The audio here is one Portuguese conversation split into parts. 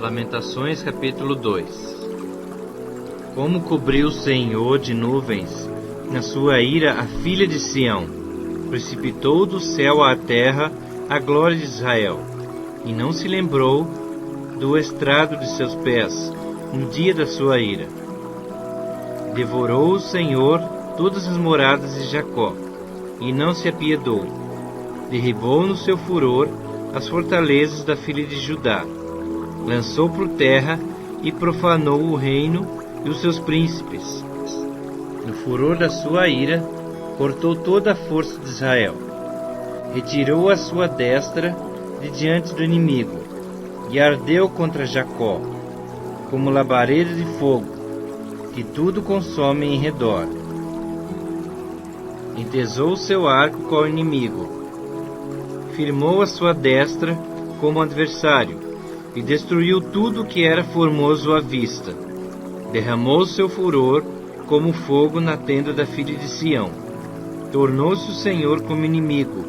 Lamentações capítulo 2. Como cobriu o Senhor de nuvens na sua ira a filha de Sião, precipitou do céu à terra a glória de Israel, e não se lembrou do estrado de seus pés no dia da sua ira. Devorou o Senhor todas as moradas de Jacó, e não se apiedou. Derribou no seu furor as fortalezas da filha de Judá. Lançou por terra e profanou o reino e os seus príncipes. No furor da sua ira, cortou toda a força de Israel. Retirou a sua destra de diante do inimigo, e ardeu contra Jacó, como labareda de fogo, que tudo consome em redor. Entesou o seu arco com o inimigo, firmou a sua destra como adversário, e destruiu tudo que era formoso à vista. Derramou seu furor como fogo na tenda da filha de Sião. Tornou-se o Senhor como inimigo,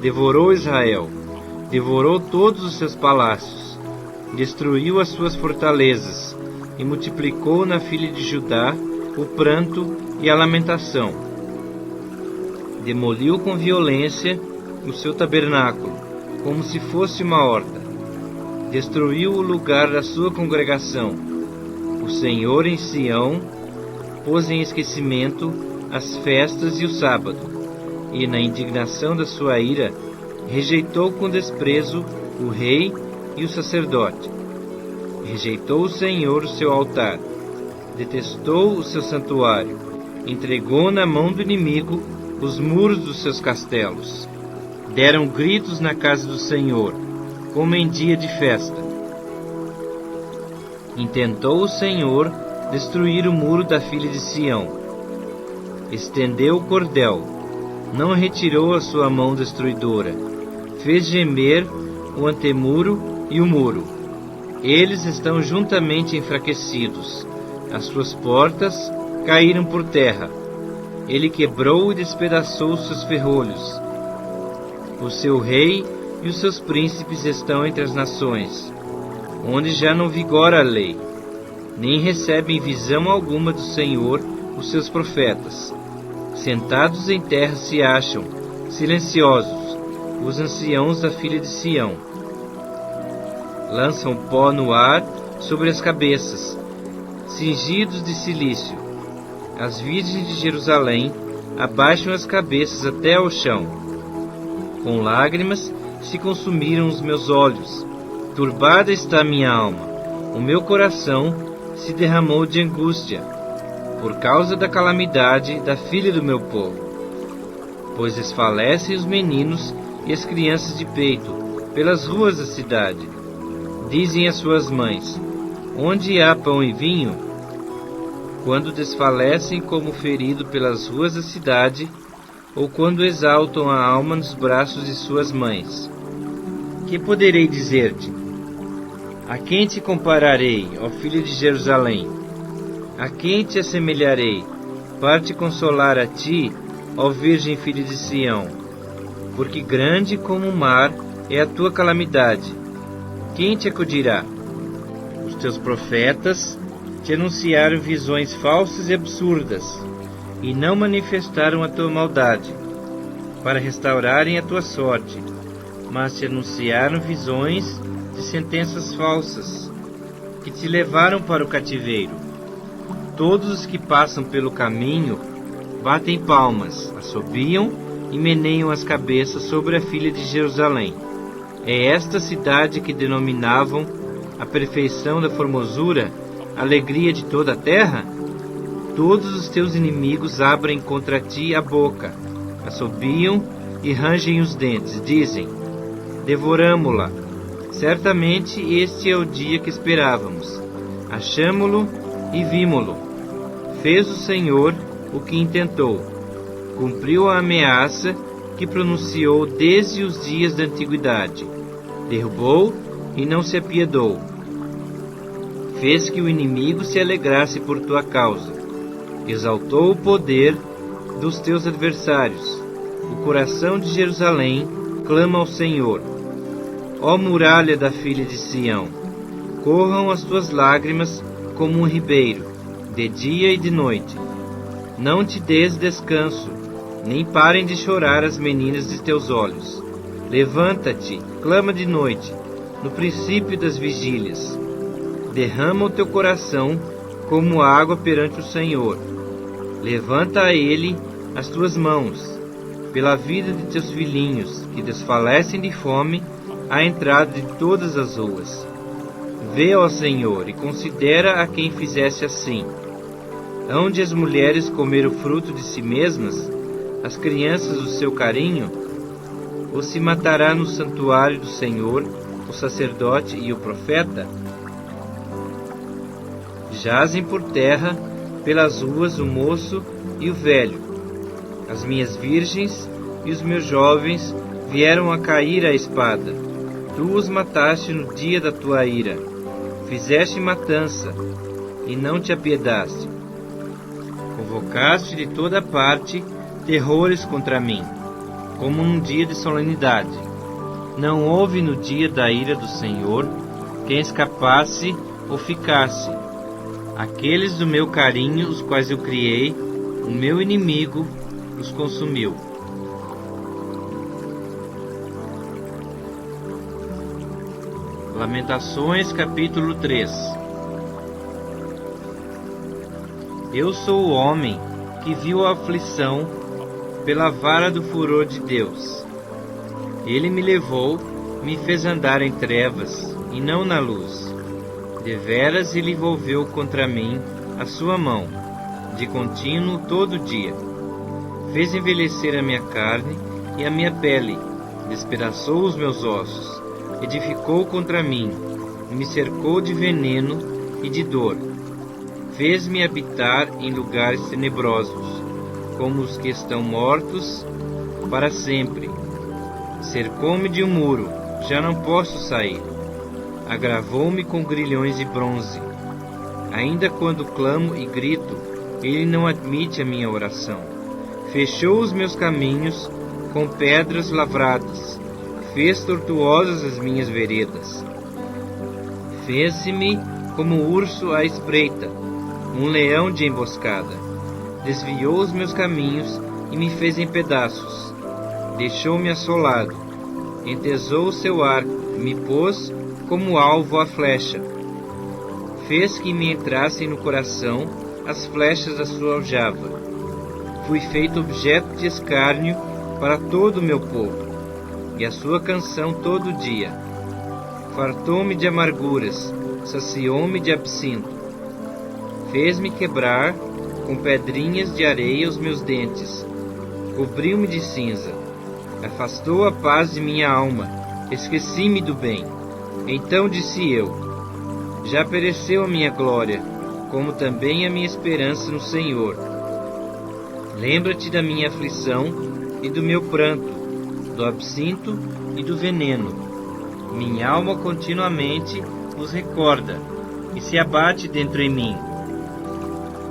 devorou Israel, devorou todos os seus palácios, destruiu as suas fortalezas, e multiplicou na filha de Judá o pranto e a lamentação. Demoliu com violência o seu tabernáculo, como se fosse uma horta. Destruiu o lugar da sua congregação. O Senhor em Sião pôs em esquecimento as festas e o sábado, e na indignação da sua ira rejeitou com desprezo o rei e o sacerdote. Rejeitou o Senhor o seu altar, detestou o seu santuário, entregou na mão do inimigo os muros dos seus castelos. Deram gritos na casa do Senhor, como em dia de festa. Intentou o Senhor destruir o muro da filha de Sião. Estendeu o cordel, não retirou a sua mão destruidora. Fez gemer o antemuro e o muro. Eles estão juntamente enfraquecidos. As suas portas caíram por terra. Ele quebrou e despedaçou os seus ferrolhos. O seu rei e os seus príncipes estão entre as nações, onde já não vigora a lei, nem recebem visão alguma do Senhor os seus profetas. Sentados em terra se acham, silenciosos, os anciãos da filha de Sião. Lançam pó no ar sobre as cabeças, cingidos de cilício. As virgens de Jerusalém abaixam as cabeças até ao chão. Com lágrimas se consumiram os meus olhos, turbada está minha alma, o meu coração se derramou de angústia, por causa da calamidade da filha do meu povo. Pois desfalecem os meninos e as crianças de peito, pelas ruas da cidade. Dizem às suas mães: onde há pão e vinho? Quando desfalecem como ferido pelas ruas da cidade, ou quando exaltam a alma nos braços de suas mães. Que poderei dizer-te? A quem te compararei, ó filho de Jerusalém? A quem te assemelharei, para te consolar a ti, ó virgem filha de Sião? Porque grande como o mar é a tua calamidade. Quem te acudirá? Os teus profetas te anunciaram visões falsas e absurdas, e não manifestaram a tua maldade, para restaurarem a tua sorte, mas te anunciaram visões de sentenças falsas, que te levaram para o cativeiro. Todos os que passam pelo caminho batem palmas, assobiam e meneiam as cabeças sobre a filha de Jerusalém. É esta cidade que denominavam a perfeição da formosura, a alegria de toda a terra? Todos os teus inimigos abrem contra ti a boca, assobiam e rangem os dentes, dizem: devoramo-la. Certamente este é o dia que esperávamos. Achamo-lo e vimo-lo. Fez o Senhor o que intentou. Cumpriu a ameaça que pronunciou desde os dias da antiguidade. Derrubou e não se apiedou. Fez que o inimigo se alegrasse por tua causa. Exaltou o poder dos teus adversários. O coração de Jerusalém clama ao Senhor. Ó muralha da filha de Sião, Corram as tuas lágrimas como um ribeiro, de dia e de noite. Não te des descanso, nem parem de chorar as meninas de teus olhos. Levanta-te, clama de noite, no princípio das vigílias. Derrama o teu coração como água perante o Senhor. Levanta a Ele as tuas mãos, pela vida de teus filhinhos, que desfalecem de fome à entrada de todas as ruas. Vê, ó Senhor, e considera a quem fizesse assim. Hão de as mulheres comer o fruto de si mesmas, as crianças o seu carinho? Ou se matará no santuário do Senhor o sacerdote e o profeta? Jazem por terra, pelas ruas, o moço e o velho. As minhas virgens e os meus jovens vieram a cair à espada. Tu os mataste no dia da tua ira. Fizeste matança, e não te apiedaste. Convocaste de toda parte terrores contra mim, como num dia de solenidade. Não houve no dia da ira do Senhor quem escapasse ou ficasse. Aqueles do meu carinho, os quais eu criei, o meu inimigo os consumiu. Lamentações, capítulo 3. Eu sou o homem que viu a aflição pela vara do furor de Deus. Ele me levou, me fez andar em trevas e não na luz. Deveras ele volveu contra mim a sua mão, de contínuo todo dia. Fez envelhecer a minha carne e a minha pele, despedaçou os meus ossos, edificou contra mim, e me cercou de veneno e de dor. Fez-me habitar em lugares tenebrosos, como os que estão mortos para sempre. Cercou-me de um muro, já não posso sair. Agravou-me com grilhões de bronze. Ainda quando clamo e grito, ele não admite a minha oração. Fechou os meus caminhos com pedras lavradas. Fez tortuosas as minhas veredas. Fez-me como urso à espreita, um leão de emboscada. Desviou os meus caminhos e me fez em pedaços. Deixou-me assolado. Entesou o seu arco, me pôs como alvo à flecha. Fez que me entrassem no coração as flechas da sua aljava. Fui feito objeto de escárnio para todo o meu povo, e a sua canção todo dia. Fartou-me de amarguras, saciou-me de absinto. Fez-me quebrar com pedrinhas de areia os meus dentes. Cobriu-me de cinza. Afastou a paz de minha alma. Esqueci-me do bem. Então disse eu: já pereceu a minha glória, como também a minha esperança no Senhor. Lembra-te da minha aflição e do meu pranto, do absinto e do veneno. Minha alma continuamente os recorda e se abate dentro em mim.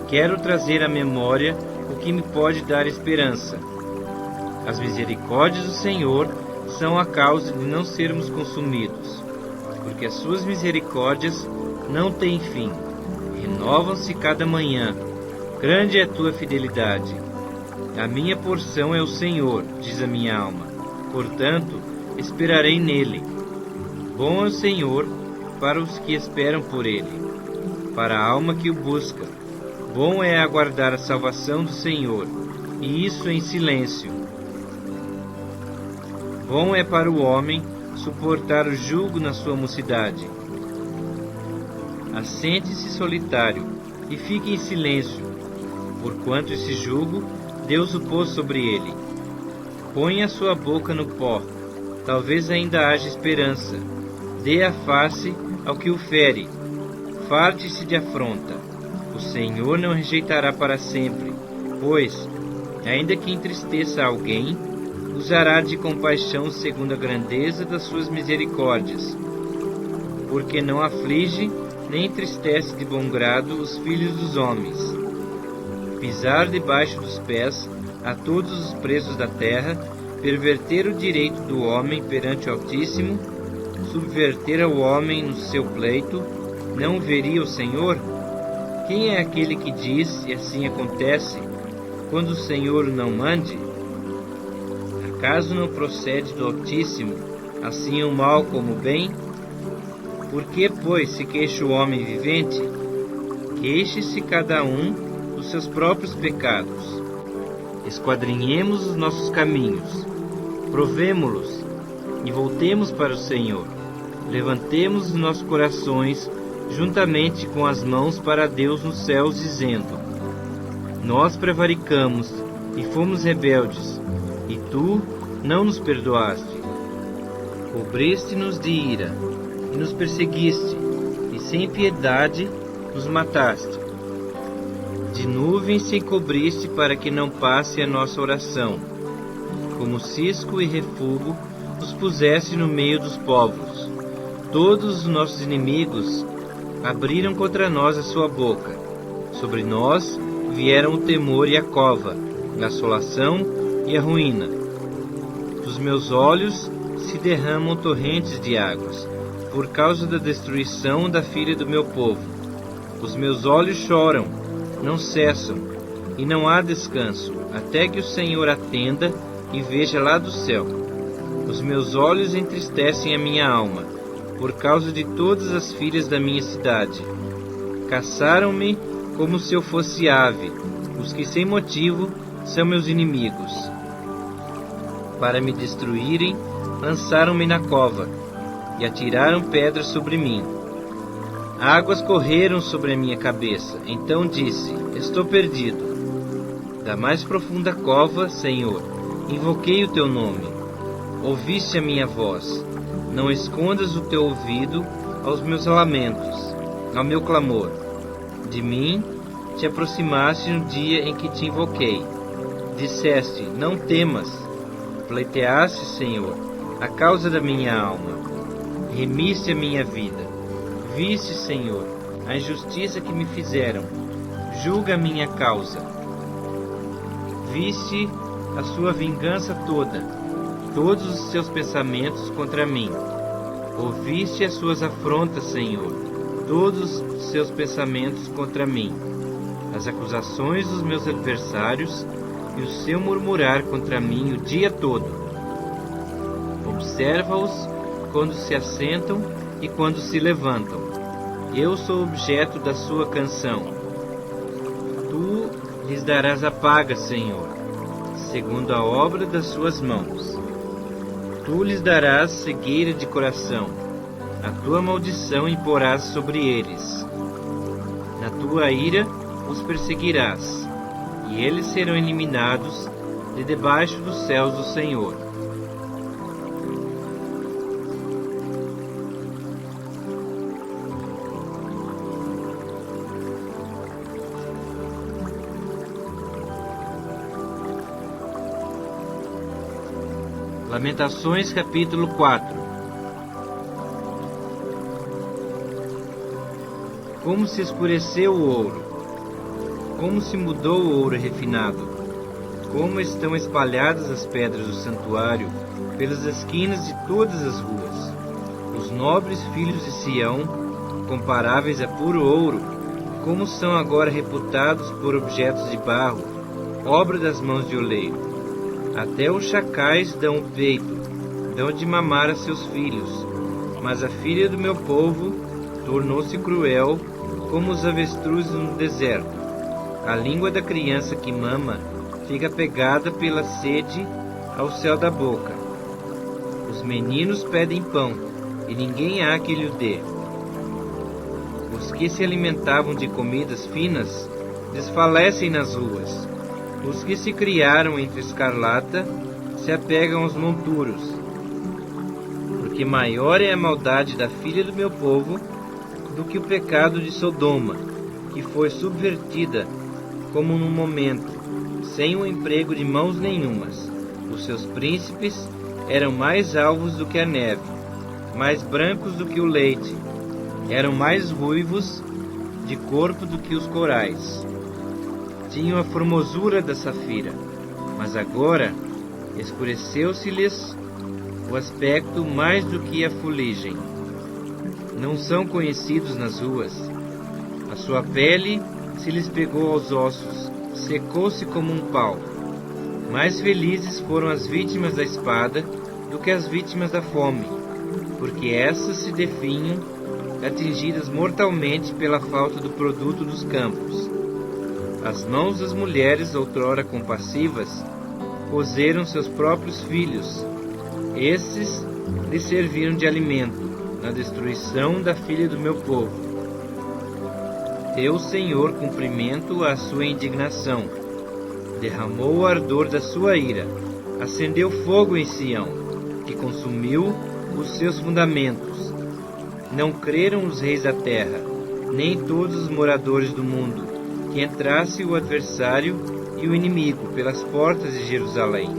Quero trazer à memória o que me pode dar esperança. As misericórdias do Senhor são a causa de não sermos consumidos, porque as suas misericórdias não têm fim, renovam-se cada manhã. Grande é a tua fidelidade. A minha porção é o Senhor, diz a minha alma, portanto esperarei nele. Bom é o Senhor para os que esperam por ele, para a alma que o busca. Bom é aguardar a salvação do Senhor, e isso em silêncio. Bom é para o homem suportar o jugo na sua mocidade. Assente-se solitário e fique em silêncio, porquanto esse jugo Deus o pôs sobre ele. Põe a sua boca no pó, talvez ainda haja esperança. Dê a face ao que o fere, farte-se de afronta. O Senhor não rejeitará para sempre, pois, ainda que entristeça alguém, usará de compaixão segundo a grandeza das suas misericórdias, porque não aflige nem entristece de bom grado os filhos dos homens. Pisar debaixo dos pés a todos os presos da terra, perverter o direito do homem perante o Altíssimo, subverter ao homem no seu pleito, não veria o Senhor? Quem é aquele que diz, e assim acontece, quando o Senhor não mande? Acaso não procede do Altíssimo, assim o mal como o bem? Por que, pois, se queixa o homem vivente? Queixe-se cada um dos seus próprios pecados. Esquadrinhemos os nossos caminhos, provemo-los e voltemos para o Senhor. Levantemos os nossos corações juntamente com as mãos para Deus nos céus, dizendo: Nós prevaricamos e fomos rebeldes, e tu não nos perdoaste. Cobriste-nos de ira, e nos perseguiste, e sem piedade nos mataste. De nuvens se encobriste para que não passe a nossa oração. Como cisco e refúgio nos puseste no meio dos povos. Todos os nossos inimigos abriram contra nós a sua boca. Sobre nós vieram o temor e a cova, a assolação e a ruína. Dos meus olhos se derramam torrentes de águas, por causa da destruição da filha do meu povo. Os meus olhos choram, não cessam, e não há descanso, até que o Senhor atenda e veja lá do céu. Os meus olhos entristecem a minha alma, por causa de todas as filhas da minha cidade. Caçaram-me como se eu fosse ave, os que sem motivo são meus inimigos. Para me destruírem, lançaram-me na cova, e atiraram pedras sobre mim. Águas correram sobre a minha cabeça. Então disse: Estou perdido. Da mais profunda cova, Senhor, invoquei o teu nome. Ouviste a minha voz. Não escondas o teu ouvido aos meus lamentos, ao meu clamor. De mim te aproximaste no dia em que te invoquei. Disseste: Não temas. Pleiteaste, Senhor, a causa da minha alma. Remiste a minha vida. Viste, Senhor, a injustiça que me fizeram. Julga a minha causa. Viste a sua vingança toda, todos os seus pensamentos contra mim. Ouviste as suas afrontas, Senhor, todos os seus pensamentos contra mim. As acusações dos meus adversários e o seu murmurar contra mim o dia todo. Observa-os quando se assentam e quando se levantam. Eu sou objeto da sua canção. Tu lhes darás a paga, Senhor, segundo a obra das suas mãos. Tu lhes darás cegueira de coração. A tua maldição imporás sobre eles. Na tua ira os perseguirás, e eles serão eliminados de debaixo dos céus do Senhor. Lamentações capítulo 4. Como se escureceu o ouro, como se mudou o ouro refinado, como estão espalhadas as pedras do santuário pelas esquinas de todas as ruas. Os nobres filhos de Sião, comparáveis a puro ouro, como são agora reputados por objetos de barro, obra das mãos de oleiro. Até os chacais dão o peito, dão de mamar a seus filhos, mas a filha do meu povo tornou-se cruel como os avestruzes no deserto. A língua da criança que mama fica pegada pela sede ao céu da boca. Os meninos pedem pão, e ninguém há que lhe dê. Os que se alimentavam de comidas finas desfalecem nas ruas. Os que se criaram entre escarlata se apegam aos monturos. Porque maior é a maldade da filha do meu povo do que o pecado de Sodoma, que foi subvertida como num momento, sem um emprego de mãos nenhumas. Os seus príncipes eram mais alvos do que a neve, mais brancos do que o leite, eram mais ruivos de corpo do que os corais. Tinham a formosura da safira, mas agora escureceu-se-lhes o aspecto mais do que a fuligem. não são conhecidos nas ruas. A sua pele se lhes pegou aos ossos, secou-se como um pau. Mais felizes foram as vítimas da espada do que as vítimas da fome, porque essas se definham, atingidas mortalmente pela falta do produto dos campos. As mãos das mulheres, outrora compassivas, cozeram seus próprios filhos. Esses lhes serviram de alimento na destruição da filha do meu povo. Deu o Senhor cumprimento à sua indignação, derramou o ardor da sua ira, acendeu fogo em Sião, que consumiu os seus fundamentos. Não creram os reis da terra, nem todos os moradores do mundo, que entrasse o adversário e o inimigo pelas portas de Jerusalém.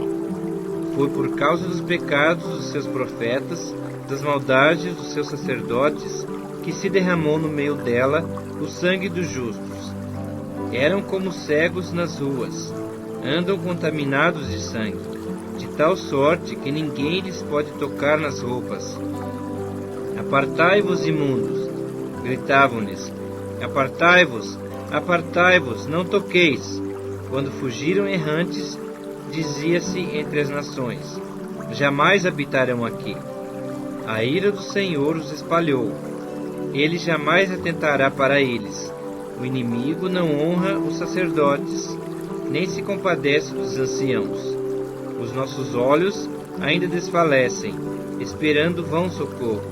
Foi por causa dos pecados dos seus profetas, das maldades dos seus sacerdotes, que se derramou no meio dela o sangue dos justos. Eram como cegos nas ruas, andam contaminados de sangue, de tal sorte que ninguém lhes pode tocar nas roupas. Apartai-vos, imundos, gritavam-lhes, apartai-vos, apartai-vos, não toqueis. Quando fugiram errantes, dizia-se entre as nações, jamais habitarão aqui. A ira do Senhor os espalhou, ele jamais atentará para eles. O inimigo não honra os sacerdotes, nem se compadece dos anciãos. Os nossos olhos ainda desfalecem, esperando vão socorro.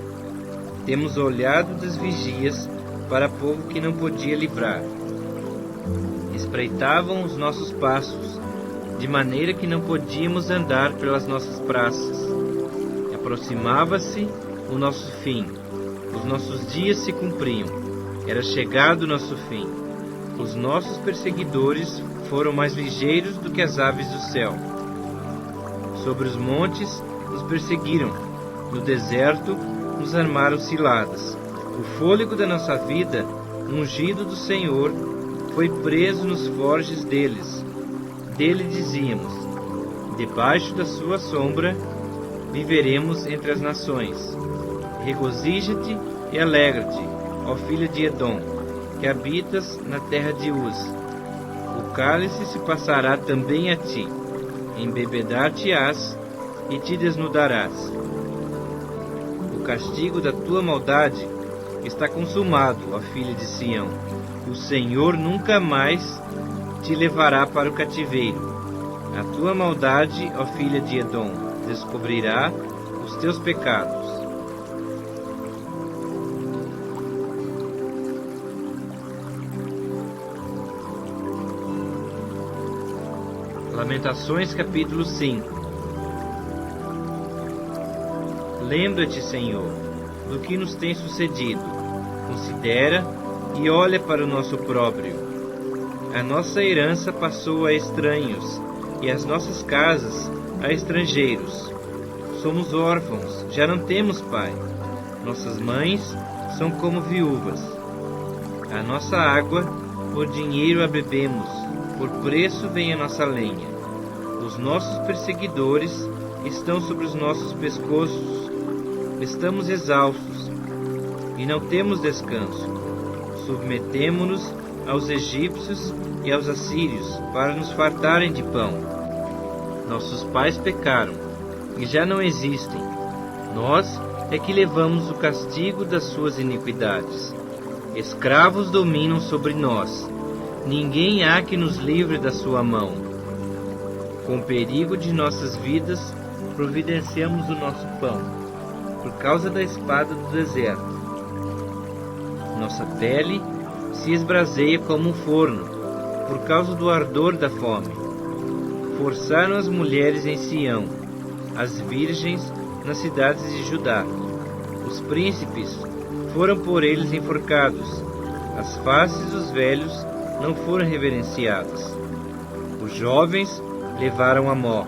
Temos olhado das vigias para povo que não podia livrar. Espreitavam os nossos passos, de maneira que não podíamos andar pelas nossas praças. Aproximava-se o nosso fim, os nossos dias se cumpriam, era chegado o nosso fim. Os nossos perseguidores foram mais ligeiros do que as aves do céu. Sobre os montes nos perseguiram, no deserto nos armaram ciladas. O fôlego da nossa vida, ungido do Senhor, foi preso nos forjes deles. Dele dizíamos, debaixo da sua sombra viveremos entre as nações. Regozija-te e alegra-te, ó filha de Edom, que habitas na terra de Uz. O cálice se passará também a ti, embebedar-te-ás e te desnudarás. O castigo da tua maldade está consumado, ó filha de Sião. O Senhor nunca mais te levará para o cativeiro. A tua maldade, ó filha de Edom, descobrirá os teus pecados. Lamentações capítulo 5. Lembra-te, Senhor, do que nos tem sucedido. Considera e olha para o nosso opróbrio. A nossa herança passou a estranhos, e as nossas casas a estrangeiros. Somos órfãos, já não temos pai. Nossas mães são como viúvas. A nossa água, por dinheiro a bebemos, por preço vem a nossa lenha. Os nossos perseguidores estão sobre os nossos pescoços. Estamos exaustos e não temos descanso. Submetemo-nos aos egípcios e aos assírios para nos fartarem de pão. Nossos pais pecaram e já não existem. Nós é que levamos o castigo das suas iniquidades. Escravos dominam sobre nós. Ninguém há que nos livre da sua mão. Com o perigo de nossas vidas, providenciamos o nosso pão, por causa da espada do deserto. Nossa pele se esbraseia como um forno, por causa do ardor da fome. Forçaram as mulheres em Sião, as virgens nas cidades de Judá. Os príncipes foram por eles enforcados, as faces dos velhos não foram reverenciadas. Os jovens levaram a mó,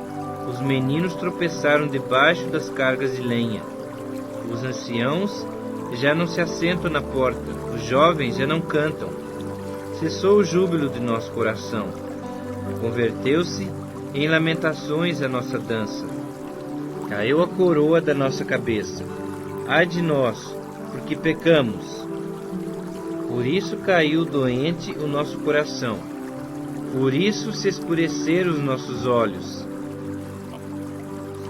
os meninos tropeçaram debaixo das cargas de lenha. Os anciãos já não se assentam na porta, os jovens já não cantam. Cessou o júbilo de nosso coração, converteu-se em lamentações a nossa dança. Caiu a coroa da nossa cabeça. Ai de nós, porque porque pecamos. Por isso caiu doente o nosso coração. Por isso se escureceram os nossos olhos.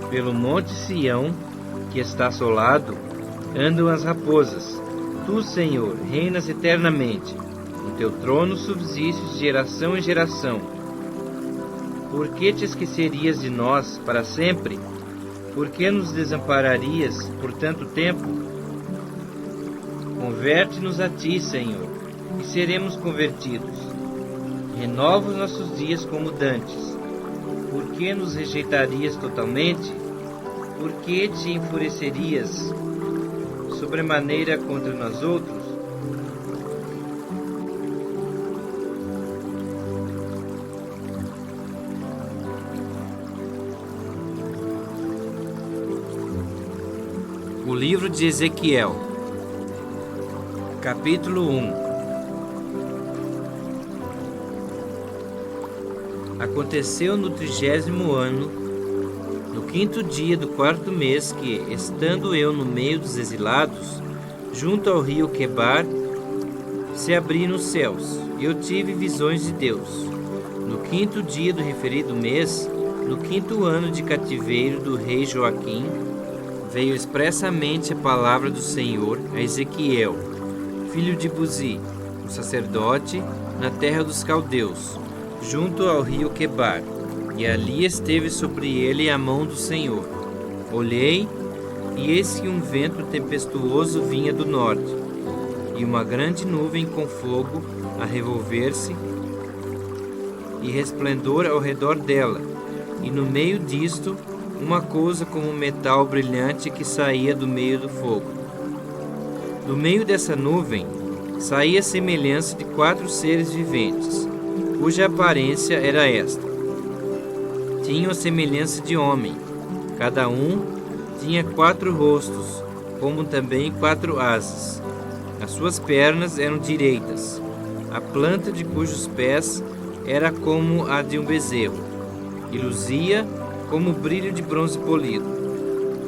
Pelo monte Sião, que está assolado, andam as raposas. Tu, Senhor, reinas eternamente. No teu trono subsistes de geração em geração. Por que te esquecerias de nós para sempre? Por que nos desampararias por tanto tempo? Converte-nos a ti, Senhor, e seremos convertidos. Renova os nossos dias como dantes. Por que nos rejeitarias totalmente? Por que te enfurecerias sobremaneira contra nós outros? O livro de Ezequiel, capítulo 1. Aconteceu no 30º ano, no 5º dia do 4º mês, que, estando eu no meio dos exilados, junto ao rio Quebar, se abriram os céus, e eu tive visões de Deus. No 5º dia do referido mês, no 5º ano de cativeiro do rei Joaquim, veio expressamente a palavra do Senhor a Ezequiel, filho de Buzi, um sacerdote, na terra dos caldeus, junto ao rio Quebar, e ali esteve sobre ele a mão do Senhor. Olhei, e eis que um vento tempestuoso vinha do norte, e uma grande nuvem com fogo a revolver-se, e resplendor ao redor dela, e no meio disto, uma coisa como metal brilhante que saía do meio do fogo. Do meio dessa nuvem saía a semelhança de 4 seres viventes, cuja aparência era esta. Tinham a semelhança de homem, cada um tinha 4 rostos, como também 4 asas. As suas pernas eram direitas, a planta de cujos pés era como a de um bezerro, e luzia como o brilho de bronze polido.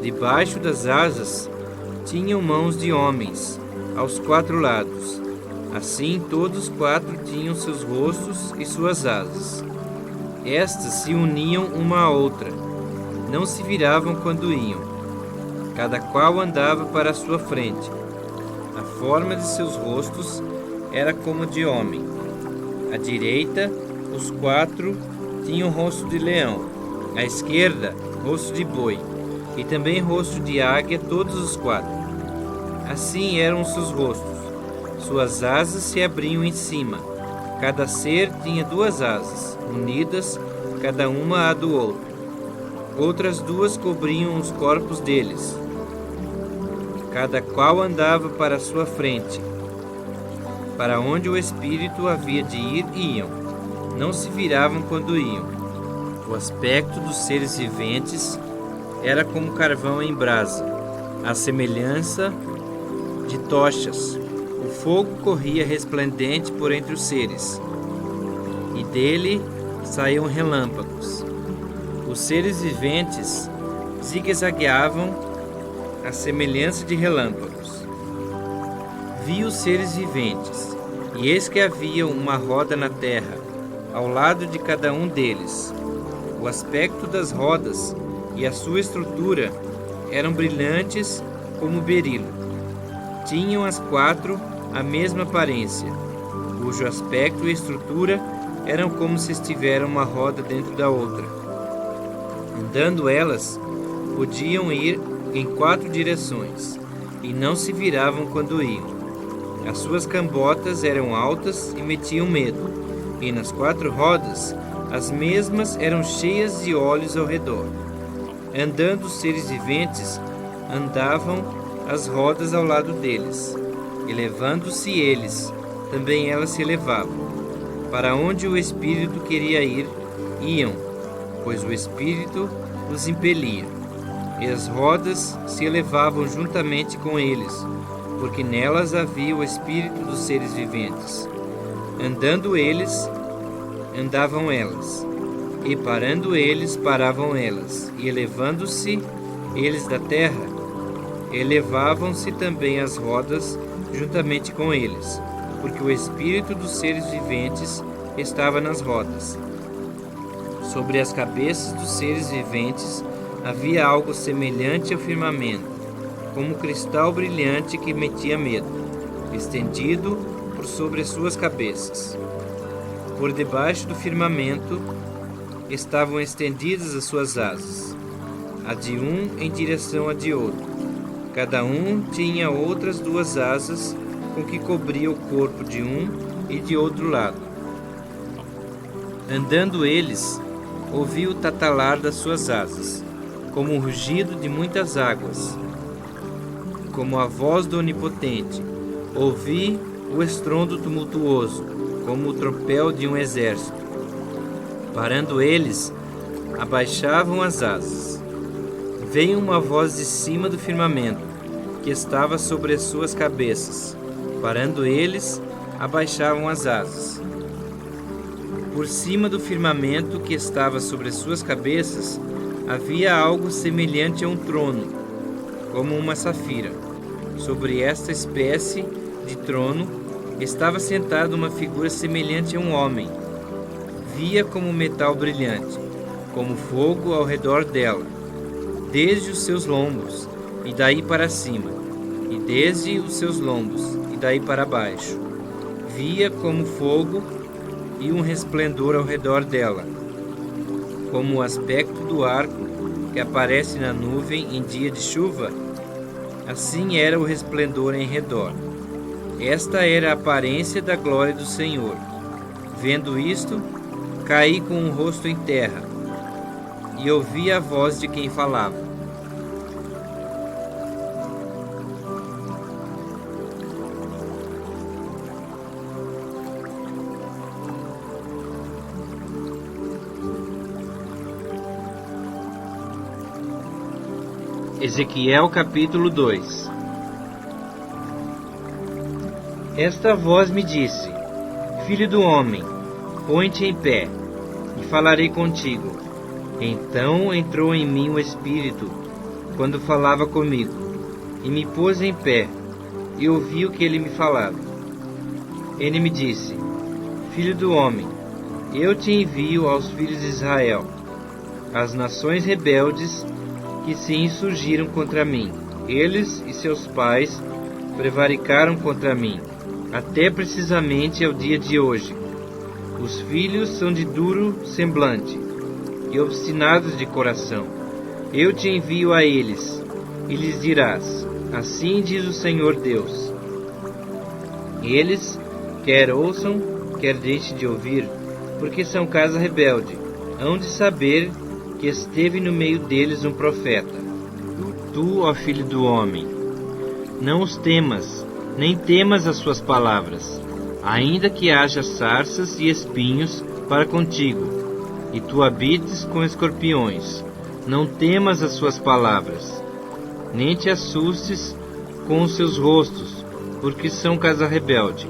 Debaixo das asas tinham mãos de homens, aos 4 lados. Assim todos os 4 tinham seus rostos e suas asas. Estas se uniam uma à outra, não se viravam quando iam. Cada qual andava para a sua frente. A forma de seus rostos era como de homem. À direita, os 4 tinham rosto de leão. À esquerda, rosto de boi, e também rosto de águia, todos os 4. Assim eram os seus rostos. Suas asas se abriam em cima. Cada ser tinha 2 asas, unidas, cada uma à do outro. Outras 2 cobriam os corpos deles. Cada qual andava para a sua frente. Para onde o espírito havia de ir, iam. Não se viravam quando iam. O aspecto dos seres viventes era como carvão em brasa, à semelhança de tochas. O fogo corria resplendente por entre os seres, e dele saíam relâmpagos. Os seres viventes zigue-zagueavam à semelhança de relâmpagos. Vi os seres viventes, e eis que havia uma roda na terra, ao lado de cada um deles. O aspecto das rodas e a sua estrutura eram brilhantes como berilo. Tinham as 4 a mesma aparência, cujo aspecto e estrutura eram como se estivesse uma roda dentro da outra. Andando elas, podiam ir em 4 direções, e não se viravam quando iam. As suas cambotas eram altas e metiam medo, e nas 4 rodas as mesmas eram cheias de olhos ao redor. Andando os seres viventes, andavam as rodas ao lado deles. Elevando-se eles, também elas se elevavam. Para onde o Espírito queria ir, iam, pois o Espírito os impelia. E as rodas se elevavam juntamente com eles, porque nelas havia o Espírito dos seres viventes. Andando eles, andavam elas, e parando eles, paravam elas, e elevando-se eles da terra, Elevavam-se também as rodas juntamente com eles, porque o espírito dos seres viventes estava nas rodas. Sobre as cabeças dos seres viventes havia algo semelhante ao firmamento, como cristal brilhante que metia medo, estendido por sobre as suas cabeças. Por debaixo do firmamento estavam estendidas as suas asas, a de um em direção à de outro. Cada um tinha outras duas asas com que cobria o corpo de um e de outro lado. Andando eles, ouvi o tatalar das suas asas, como o rugido de muitas águas, como a voz do Onipotente. Ouvi o estrondo tumultuoso, como o tropel de um exército. Parando eles, abaixavam as asas. Veio uma voz de cima do firmamento, que estava sobre as suas cabeças. Parando eles, abaixavam as asas. Por cima do firmamento que estava sobre as suas cabeças, havia algo semelhante a um trono, como uma safira. Sobre esta espécie de trono estava sentada uma figura semelhante a um homem. Via como metal brilhante, como fogo ao redor dela, desde os seus lombos e daí para cima, e desde os seus lombos e daí para baixo. Via como fogo e um resplendor ao redor dela, como o aspecto do arco que aparece na nuvem em dia de chuva. Assim era o resplendor em redor. Esta era a aparência da glória do Senhor. Vendo isto, caí com o rosto em terra e ouvi a voz de quem falava. Ezequiel capítulo 2. Esta voz me disse: Filho do homem, põe-te em pé, e falarei contigo. Então entrou em mim o Espírito, quando falava comigo, e me pôs em pé, e ouvi o que ele me falava. Ele me disse: Filho do homem, eu te envio aos filhos de Israel, às nações rebeldes que se insurgiram contra mim. Eles e seus pais prevaricaram contra mim, até precisamente ao dia de hoje. Os filhos são de duro semblante e obstinados de coração. Eu te envio a eles, e lhes dirás: assim diz o Senhor Deus. Eles, quer ouçam, quer deixem de ouvir, porque são casa rebelde, hão de saber que esteve no meio deles um profeta. Tu, ó filho do homem, não os temas, nem temas as suas palavras, ainda que haja sarças e espinhos para contigo, e tu habites com escorpiões. Não temas as suas palavras, nem te assustes com os seus rostos, porque são casa rebelde.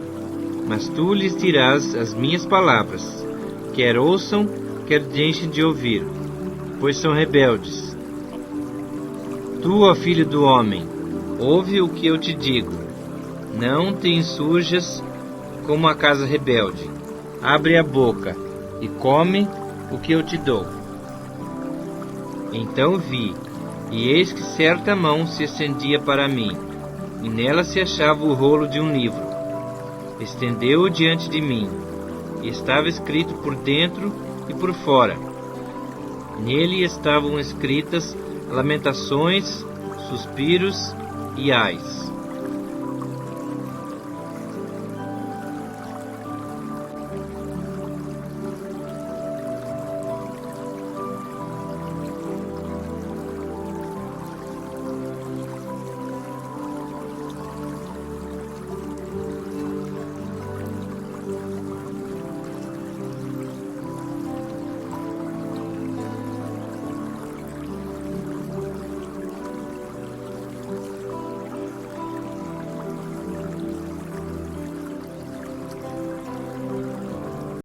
Mas tu lhes dirás as minhas palavras, quer ouçam, quer deixem de ouvir, pois são rebeldes. Tu, ó filho do homem, ouve o que eu te digo. Não te insurjas como a casa rebelde. Abre a boca e come o que eu te dou. Então vi, e eis que certa mão se estendia para mim, e nela se achava o rolo de um livro. Estendeu-o diante de mim, e estava escrito por dentro e por fora. Nele estavam escritas lamentações, suspiros e ais.